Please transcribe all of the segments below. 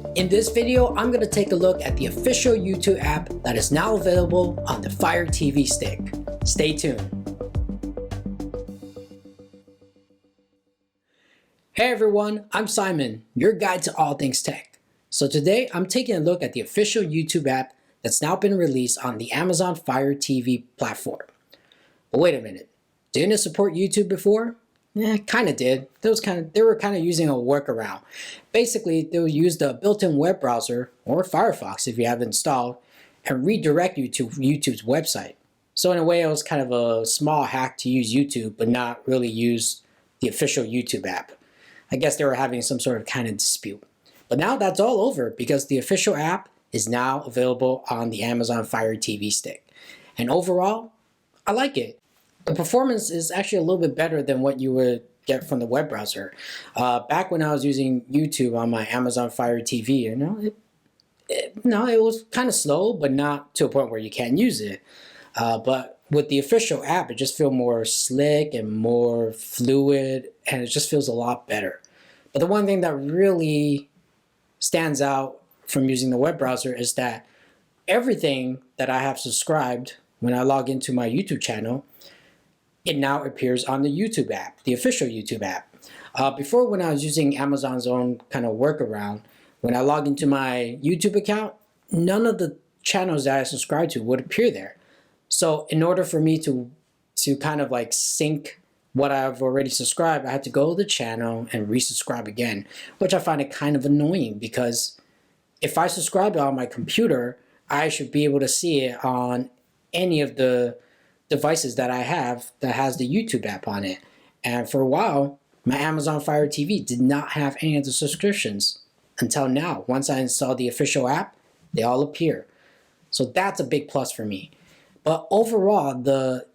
In this video, I'm going to take a look at the official YouTube app that is now available on the Fire TV Stick. Stay tuned. Hey everyone, I'm Simon, your guide to all things tech. So today I'm taking a look at the official YouTube app that's now been released on the Amazon Fire TV platform. But wait a minute, didn't it support YouTube before? Yeah, kind of did. They were kind of using a workaround. Basically, they would use the built-in web browser, or Firefox if you have it installed, and redirect you to YouTube's website. So in a way, it was kind of a small hack to use YouTube, but not really use the official YouTube app. I guess they were having some sort of kind of dispute. But now that's all over because the official app is now available on the Amazon Fire TV Stick. And overall, I like it. The performance is actually a little bit better than what you would get from the web browser. Back when I was using YouTube on my Amazon Fire TV, it was kind of slow, but not to a point where you can't use it. But with the official app, it just feels more slick and more fluid, and it just feels a lot better. But the one thing that really stands out from using the web browser is that everything that I have subscribed when I log into my YouTube channel, it now appears on the YouTube app, the official YouTube app. Before, when I was using Amazon's own kind of workaround, when I log into my YouTube account, none of the channels that I subscribe to would appear there. So in order for me to kind of like sync what I've already subscribed, I had to go to the channel and resubscribe again, which I find it kind of annoying because if I subscribe on my computer, I should be able to see it on any of the devices that I have that has the YouTube app on it. And for a while, my Amazon Fire TV did not have any of the subscriptions until now. Once I installed the official app, they all appear. So that's a big plus for me. But overall, the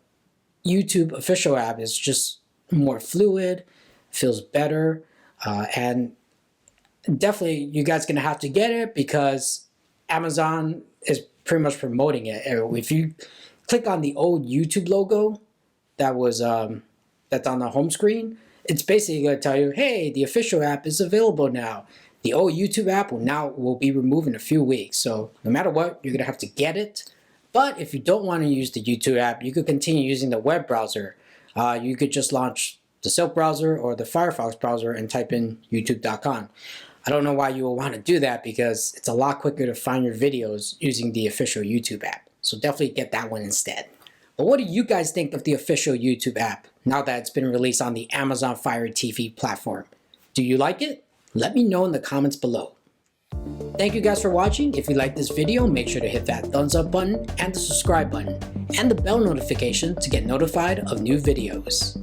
YouTube official app is just more fluid, feels better, and definitely you guys are gonna have to get it because Amazon is pretty much promoting it. If you click on the old YouTube logo that was that's on the home screen, it's basically going to tell you, hey, the official app is available now. The old YouTube app will be removed in a few weeks. So no matter what, you're going to have to get it. But if you don't want to use the YouTube app, you could continue using the web browser. You could just launch the Silk browser or the Firefox browser and type in youtube.com. I don't know why you would want to do that because it's a lot quicker to find your videos using the official YouTube app. So definitely get that one instead. But what do you guys think of the official YouTube app now that it's been released on the Amazon Fire TV platform? Do you like it? Let me know in the comments below. Thank you guys for watching. If you like this video, make sure to hit that thumbs up button and the subscribe button and the bell notification to get notified of new videos.